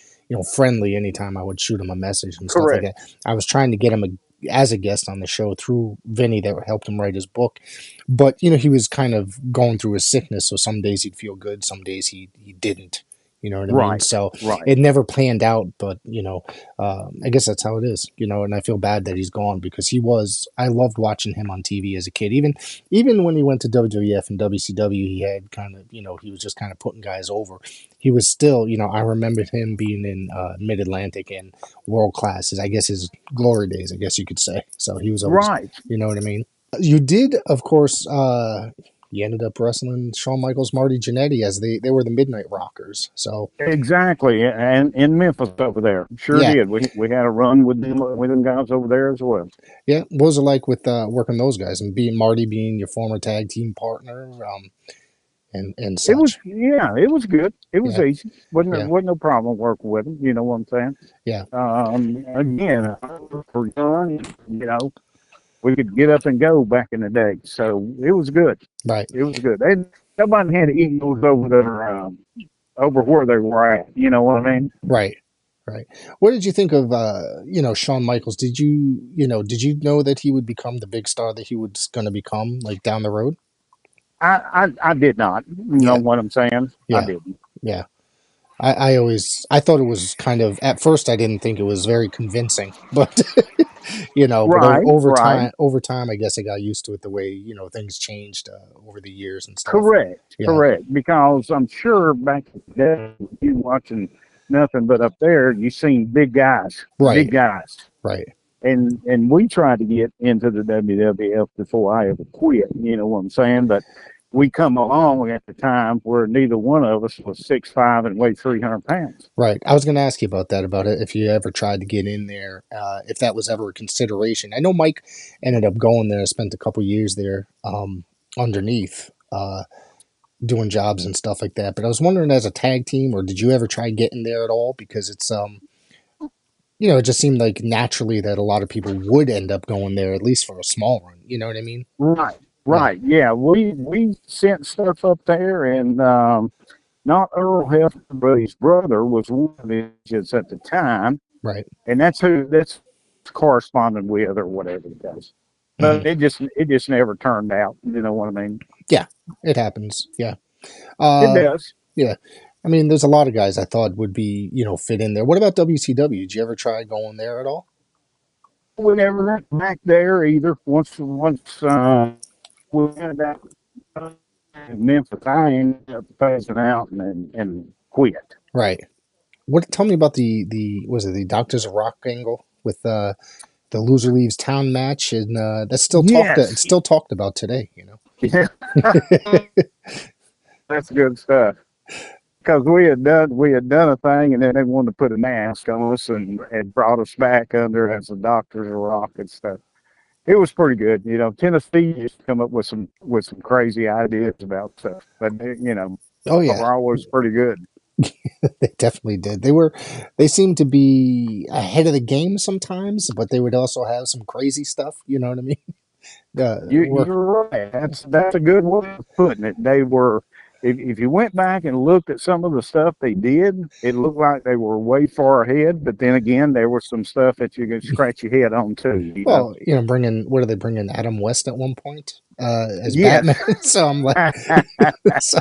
A: friendly. Anytime I would shoot him a message and stuff like
B: Correct.
A: that, I was trying to get him as a guest on the show through Vinny that helped him write his book, but he was kind of going through his sickness, so some days he'd feel good, some days he didn't. You know what I mean?
B: Right.
A: So
B: Right.
A: it never planned out, but I guess that's how it is, and I feel bad that he's gone because I loved watching him on TV as a kid. Even when he went to WWF and WCW, he had kind of, he was just kind of putting guys over. He was still, I remembered him being in Mid Atlantic and World Class, I guess his glory days, I guess you could say. So he was always,
B: Right.
A: you know what I mean? You did, of course, you ended up wrestling Shawn Michaels, Marty Jannetty as they were the Midnight Rockers. So
B: Exactly. And in Memphis over there. Sure
A: yeah,
B: did. We had a run with them guys over there as well.
A: yeah. What was it like with working those guys and being Marty being your former tag team partner, and
B: It was,
A: such?
B: yeah, it was good. It was
A: Yeah,
B: easy.
A: yeah,
B: Wasn't no problem working with them. You know what I'm saying?
A: yeah.
B: Again, for young, we could get up and go back in the day. So it was good.
A: Right,
B: It was good. And nobody had egos over there, over where they were at. You know what I mean?
A: right, right. What did you think of Shawn Michaels? Did you know that he would become the big star that he was going to become like down the road?
B: I did not. You know
A: Yeah,
B: what I'm saying? I
A: yeah,
B: didn't.
A: yeah. I thought it was kind of at first I didn't think it was very convincing, but but
B: Right, right.
A: over time I guess I got used to it the way things changed over the years and stuff.
B: Correct,
A: Yeah,
B: correct. Because I'm sure back in the day, you watching nothing but up there, you seen big
A: right,
B: guys,
A: right.
B: and we tried to get into the WWF before I ever quit. You know what I'm saying? But we come along at the time where neither one of us was 6'5" and weighed 300 pounds.
A: Right. I was going to ask you about that, about it, if you ever tried to get in there, if that was ever a consideration. I know Mike ended up going there, spent a couple years there underneath, doing jobs and stuff like that. But I was wondering, as a tag team, or did you ever try getting there at all? Because it just seemed like naturally that a lot of people would end up going there, at least for a small run. You know what I mean?
B: Right,
A: Yeah.
B: right. Yeah, we sent stuff up there, and not Earl Hefner, but his brother was one of the agents at the time,
A: Right.
B: and that's corresponded with or whatever it does.
A: Hmm.
B: But it just never turned out. You know what I mean?
A: Yeah. It happens. Yeah.
B: It
A: Uh,
B: does.
A: yeah. I mean, there's a lot of guys I thought would be, fit in there. What about WCW? Did you ever try going there at all?
B: We never went back there either. Once we went back to Memphis, I ended up passing out and quit.
A: Right. What? Tell me about the was it the Doctors of Rock angle with the loser leaves town match, and that's still talked. It's
B: Yes,
A: still talked about today.
B: yeah, that's good stuff. Because we had done a thing, and then they wanted to put a mask on us and brought us back under as the Doctors of Rock and stuff. It was pretty good. Tennessee used to come up with some crazy ideas about stuff, but
A: Oh yeah,
B: overall was pretty good.
A: they definitely did. They seemed to be ahead of the game sometimes, but they would also have some crazy stuff. You know what I mean? We're
B: You're right. That's a good way of putting it. They were. If you went back and looked at some of the stuff they did, it looked like they were way far ahead. But then again, there was some stuff that you could scratch your head on too.
A: well, bringing what are they bringing Adam West at one point as
B: Yes.
A: Batman? So I'm like, so,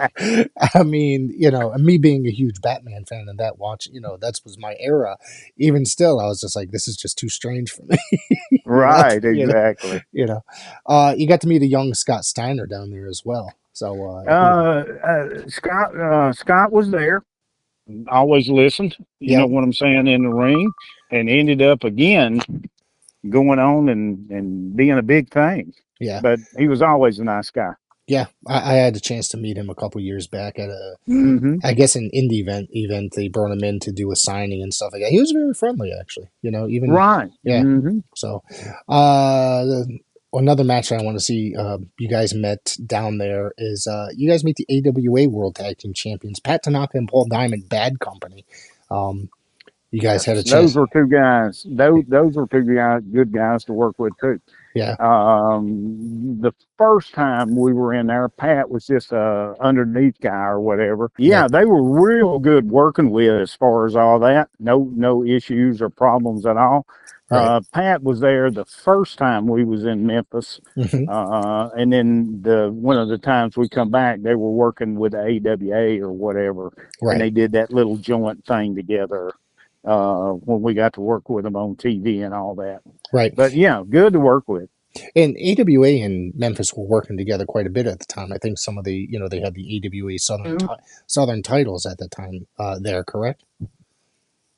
A: I mean, and me being a huge Batman fan and that watch, that was my era. Even still, I was just like, this is just too strange for me. you know,
B: Right.
A: you know,
B: Exactly.
A: you got to meet a young Scott Steiner down there as well. So,
B: Scott was there. Always listened. You know
A: yep,
B: what I'm saying, in the ring, and ended up again going on and being a big thing.
A: yeah,
B: But he was always a nice guy.
A: yeah. I had a chance to meet him a couple years back at
B: Hmm.
A: I guess an indie event. They brought him in to do a signing and stuff like that. He was very friendly, actually. Even
B: Right.
A: yeah.
B: Hmm.
A: So, uh, another match I want to see you guys met down there is you guys meet the AWA World Tag Team Champions Pat Tanaka and Paul Diamond, Bad Company. Um, You guys had a
B: Those
A: chance.
B: were two guys. Those were two guys, good guys to work with too.
A: Yeah.
B: The first time we were in there, Pat was just a underneath guy or whatever.
A: Yeah.
B: Yeah, they were real good working with as far as all that. No issues or problems at all.
A: Right.
B: Pat was there the first time we was in Memphis,
A: Hmm.
B: and then the one of the times we come back, they were working with the AWA or whatever, and
A: Right.
B: they did that little joint thing together when we got to work with them on TV and all that.
A: Right.
B: But yeah, good to work with.
A: And AWA and Memphis were working together quite a bit at the time. I think some of the, they had the AWA Southern titles at the time there, correct?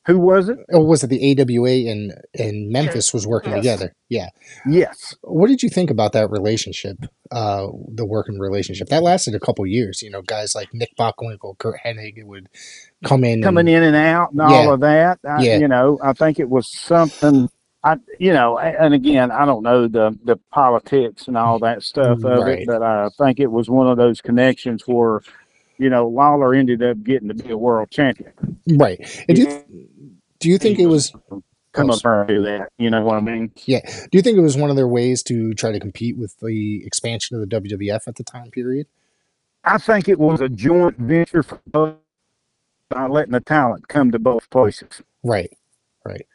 B: Who was it?
A: Or was it the AWA and Memphis was working
B: Yes.
A: together? Yeah.
B: Yes.
A: What did you think about that relationship, the working relationship? That lasted a couple years. Guys like Nick Bockwinkel, Kurt Hennig would come in
B: Coming
A: and,
B: in and out and all
A: yeah,
B: of that.
A: yeah,
B: I think it was something. And again, I don't know the politics and all that stuff of it,
A: right,
B: but I think it was one of those connections where, Lawler ended up getting to be a world champion.
A: right. And do you think
B: He
A: it
B: was
A: was, oh,
B: come up and do that. You know what I mean?
A: yeah. Do you think it was one of their ways to try to compete with the expansion of the WWF at the time period?
B: I think it was a joint venture for both by letting the talent come to both places.
A: Right, right.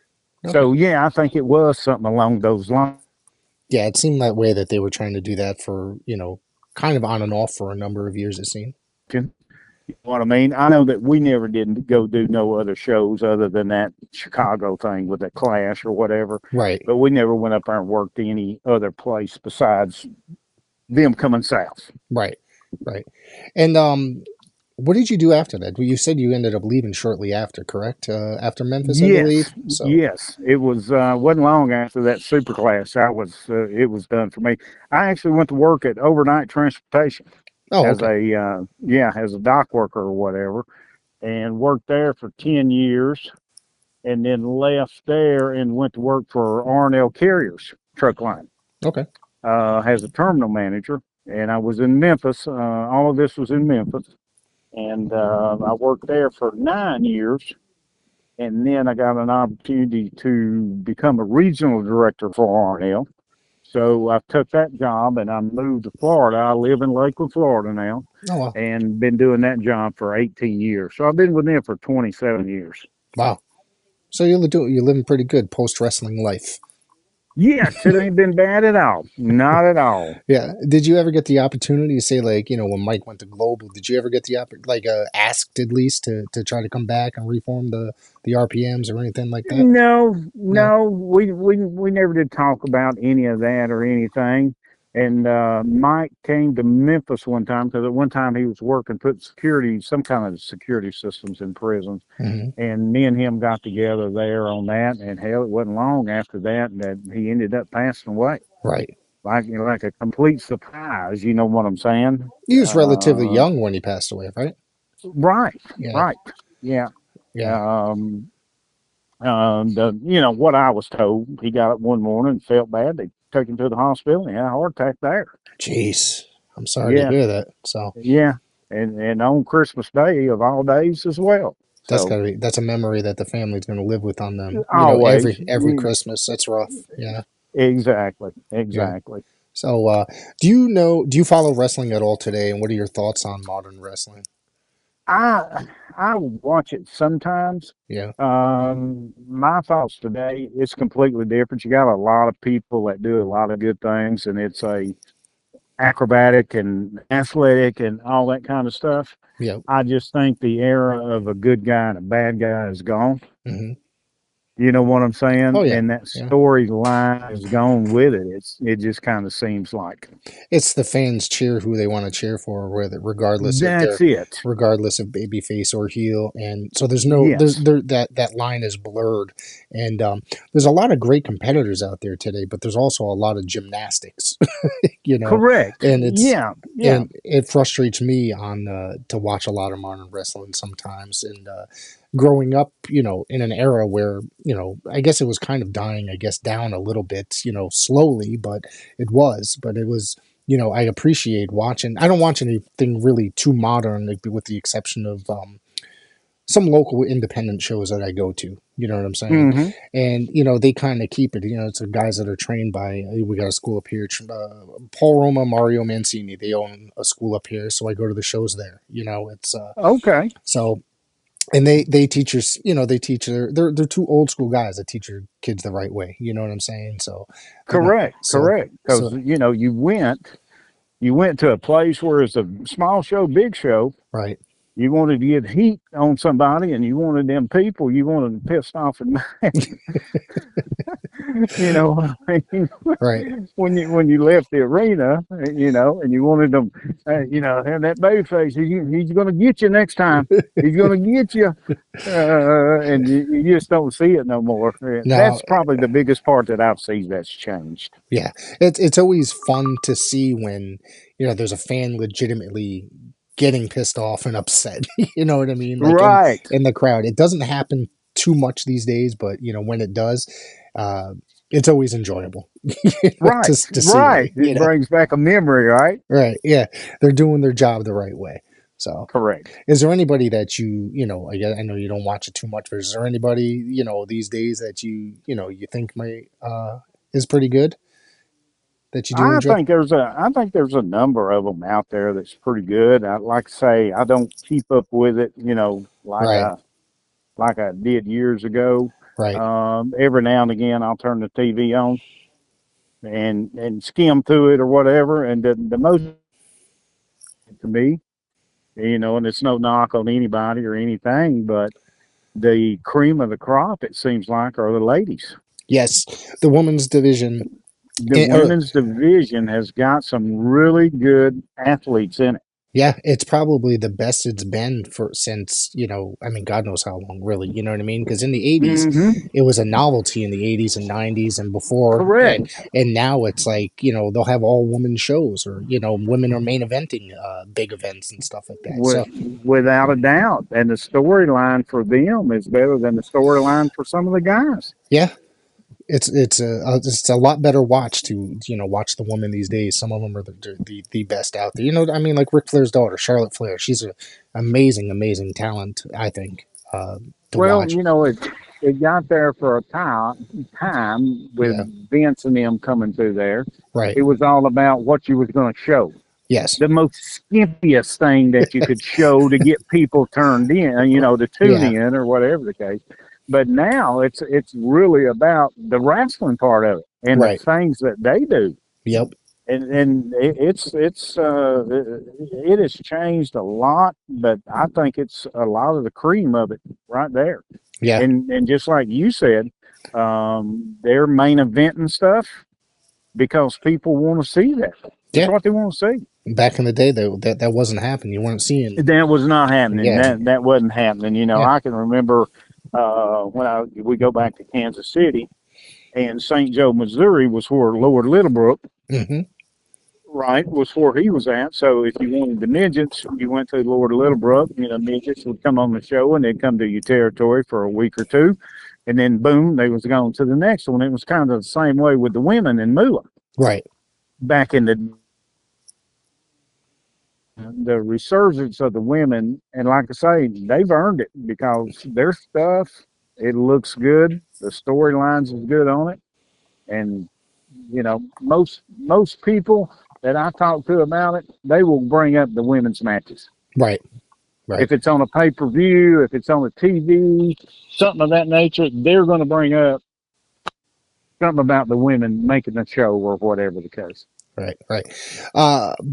A: Okay.
B: So yeah, I think it was something along those lines.
A: Yeah, it seemed that way that they were trying to do that for, kind of on and off for a number of years, it seemed.
B: You know what I mean? I know that we never did go do no other shows other than that Chicago thing with the Clash or whatever.
A: Right,
B: But we never went up there and worked any other place besides them coming south.
A: right, right. And what did you do after that? Well, you said you ended up leaving shortly after, correct? After Memphis, I believe.
B: Yes,
A: So,
B: yes. It was wasn't long after that super class. It was done for me. I actually went to work at overnight transportation
A: oh,
B: as
A: okay,
B: as a dock worker or whatever, and worked there for 10 years, and then left there and went to work for R&L Carriers truck line
A: okay,
B: as a terminal manager. And I was in Memphis. All of this was in Memphis, and I worked there for 9 years. And then I got an opportunity to become a regional director for R&L. So I took that job and I moved to Florida. I live in Lakeland, Florida now,
A: oh wow,
B: and been doing that job for 18 years. So I've been with them for 27 years.
A: wow. So you're living pretty good post wrestling life.
B: Yes, it ain't been bad at all. Not at all.
A: Yeah. Did you ever get the opportunity to say, like, when Mike went to Global? Did you ever get the asked at least to try to come back and reform the RPMs or anything like that?
B: No,
A: No.
B: no, we never did talk about any of that or anything. And Mike came to Memphis one time because at one time he was working, putting some kind of security systems in prisons.
A: Hmm.
B: And me and him got together there on that. And hell, it wasn't long after that he ended up passing away.
A: Right.
B: Like a complete surprise. You know what I'm saying?
A: He was relatively
B: Uh,
A: young when he passed away, right?
B: right,
A: Yeah.
B: right, yeah.
A: Yeah.
B: Um, what I was told, he got up one morning and felt bad. They took him to the hospital and he had a heart attack there.
A: Jeez. I'm sorry to
B: Yeah,
A: hear that. So
B: yeah, and on Christmas Day of all days as well. So
A: that's a memory that the family's gonna live with on them.
B: always,
A: Every Christmas. That's rough. Yeah.
B: exactly,
A: Yeah.
B: exactly.
A: So do you follow wrestling at all today, and what are your thoughts on modern wrestling?
B: I watch it sometimes.
A: Yeah.
B: My thoughts today, it's completely different. You got a lot of people that do a lot of good things, and it's a acrobatic and athletic and all that kind of stuff.
A: Yeah.
B: I just think the era of a good guy and a bad guy is gone.
A: Hmm.
B: You know what I'm
A: Oh
B: saying?
A: yeah.
B: And that
A: Yeah.
B: storyline is gone with it. It just kind of seems like
A: It's the fans cheer who they want to cheer for, whether
B: that's it.
A: regardless of babyface or heel, and so
B: Yes,
A: that line is blurred, and there's a lot of great competitors out there today, but there's also a lot of gymnastics, you know,
B: correct.
A: and
B: Yeah, yeah.
A: it frustrates me on to watch a lot of modern wrestling sometimes, and growing up, in an era where, I guess it was kind of dying, I guess, down a little bit, slowly, but it was, I appreciate watching. I don't watch anything really too modern, like, with the exception of, some local independent shows that I go to. You know what I'm saying?
B: Mm-hmm.
A: And they kind of keep it. It's the guys that are trained by. We got a school up here. Paul Roma, Mario Mancini. They own a school up here, so I go to the shows there. It's
B: Okay.
A: so. And they teach us. They teach they're two old school guys that teach your kids the right way. You know what I'm saying? So,
B: Correct.
A: so
B: Correct. Because
A: so
B: you went to a place where it's a small show, big show.
A: right.
B: You wanted to get heat on somebody, and you wanted them people. You wanted them pissed off and mad. I mean,
A: Right.
B: when you left the arena, and you wanted them, and that baby face, he's going to get you next time. He's going to get you, and you just don't see it no more. And
A: Now,
B: that's probably the biggest part that I've seen that's changed.
A: yeah, it's always fun to see when there's a fan legitimately getting pissed off and upset. You know what I mean? Like
B: Right,
A: in the crowd, it doesn't happen too much these days, but when it does, uh, it's always enjoyable.
B: right,
A: To see it.
B: right. It brings back a memory, right?
A: Right? Yeah, they're doing their job the right way. So,
B: Correct.
A: is there anybody that I know you don't watch it too much, but is there anybody these days that you think might is pretty good that you do enjoy?
B: I think there's a number of them out there that's pretty good. I like to say I don't keep up with it,
A: Right.
B: like I did years ago.
A: Right.
B: Every now and again, I'll turn the TV on and skim through it or whatever. And the most to me, and it's no knock on anybody or anything, but the cream of the crop, it seems like, are the ladies.
A: Yes, the women's division.
B: The women's division has got some really good athletes in it.
A: Yeah, it's probably the best it's been for since I mean, God knows how long, really. You know what I mean? Because in the '80s,
B: Hmm.
A: it was a novelty in the '80s and '90s and before,
B: Correct.
A: and now it's like they'll have all women shows or women are main eventing big events and stuff like that.
B: Wi-
A: So
B: Without a doubt. And the storyline for them is better than the storyline for some of the guys.
A: yeah, it's a lot better watch to watch the woman these days. Some of them are the best out there. I mean, like Ric Flair's daughter, Charlotte Flair. She's an amazing talent. I think to
B: Well,
A: watch.
B: it got there for a time with
A: Yeah.
B: Vince and them coming through there.
A: Right.
B: It was all about what you was going to show.
A: Yes.
B: The most skimpiest thing that you could show to get people turned in, to tune
A: Yeah.
B: in or whatever the case. But now it's really about the wrestling part of it and the
A: Right.
B: things that they do.
A: Yep.
B: And it has changed a lot, but I think it's a lot of the cream of it right there.
A: Yeah.
B: And just like you said, their main event and stuff because people want to see that. That's
A: Yeah.
B: what they want to see.
A: Back in the day, though, that wasn't happening. You weren't seeing.
B: That was not happening.
A: Yeah.
B: That wasn't happening.
A: Yeah.
B: I can remember when we go back to Kansas City and St. Joe, Missouri was where Lord Littlebrook,
A: Hmm.
B: right, was where he was at. So if you wanted the midgets, you went to Lord Littlebrook. Midgets would come on the show and they'd come to your territory for a week or two, and then boom, they was going to the next one. It was kind of the same way with the women in Moolah
A: Right.
B: back in the resurgence of the women, and like I say, they've earned it because their stuff, it looks good. The storylines is good on it, and most people that I talk to about it, they will bring up the women's matches.
A: Right. Right.
B: If it's on a pay per view, if it's on a TV, something of that nature, they're going to bring up something about the women making the show or whatever the case.
A: Right. Right.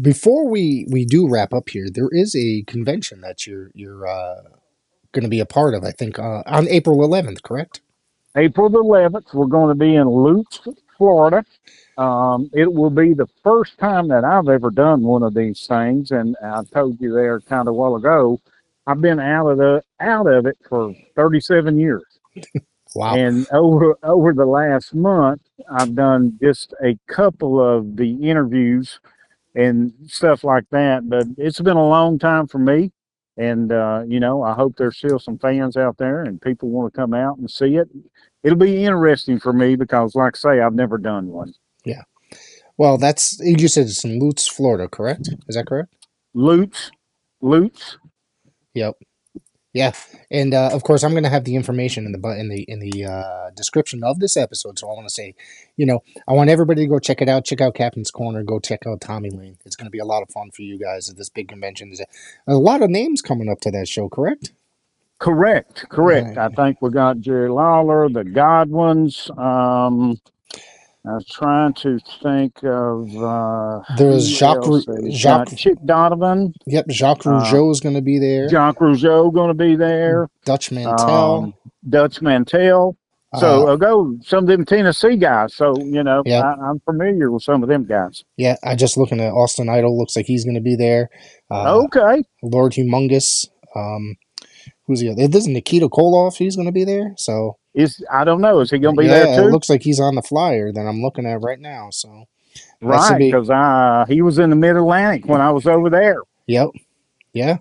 A: Before we do wrap up here, there is a convention that you're going to be a part of. I think on April 11th. Correct?
B: April the 11th, we're going to be in Lutz, Florida. It will be the first time that I've ever done one of these things, and I told you there kind of a while ago. I've been out of it for 37 years,
A: Wow.
B: and over the last month, I've done just a couple of the interviews and stuff like that. But it's been a long time for me, and I hope there's still some fans out there and people want to come out and see it. It'll be interesting for me because, like I say, I've never done one.
A: Yeah. Well, you said it's in Lutz, Florida, correct? Is that correct?
B: Lutz.
A: Yep. Yeah, and of course, I'm going to have the information in the description of this episode. So I want to say, I want everybody to go check it out. Check out Captain's Corner. Go check out Tommy Lane. It's going to be a lot of fun for you guys at this big convention. There's a lot of names coming up to that show. Correct?
B: Correct, correct. I think we got Jerry Lawler, the Godwins. I was trying to think of
A: There's
B: who else. They've
A: Jacques.
B: got Chick Donovan.
A: Yep, Jacques Rougeau is going to be there.
B: Jacques Rougeau going to be there.
A: Dutch Mantel.
B: Dutch Mantel. So I'll go some of them Tennessee guys. So
A: Yep.
B: I'm familiar with some of them guys.
A: Yeah, I just looking at Austin Idol. Looks like he's going to be there.
B: Okay.
A: Lord Humongous. Who's the other? There's Nikita Koloff. He's going to be there. So
B: I don't know. Is he going to be there too?
A: It looks like he's on the flyer that I'm looking at right now. So
B: right, because he was in the Mid Atlantic when I was over there.
A: Yep. Yeah.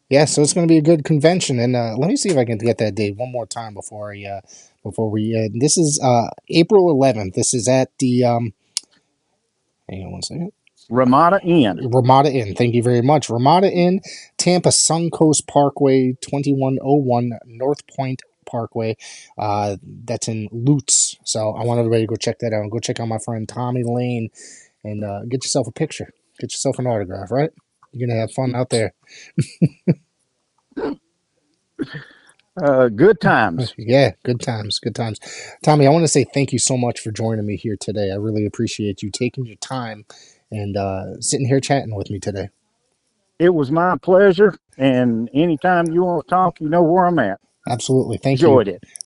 A: Yeah. So it's going to be a good convention, and let me see if I can get that date one more time before we. This is April 11th. This is at the. Hang on one second.
B: Ramada Inn.
A: Ramada Inn. Thank you very much. Ramada Inn, Tampa Suncoast Parkway, 2101 North Point Parkway. That's in Lutz. So I want everybody to go check that out. Go check out my friend Tommy Lane and get yourself a picture. Get yourself an autograph, right? You're going to have fun out there.
B: Good times.
A: Yeah, good times. Good times. Tommy, I want to say thank you so much for joining me here today. I really appreciate you taking your time and sitting here chatting with me today.
B: It was my pleasure. And anytime you want to talk, you know where I'm at.
A: Absolutely. Thank
B: Enjoyed
A: you.
B: it.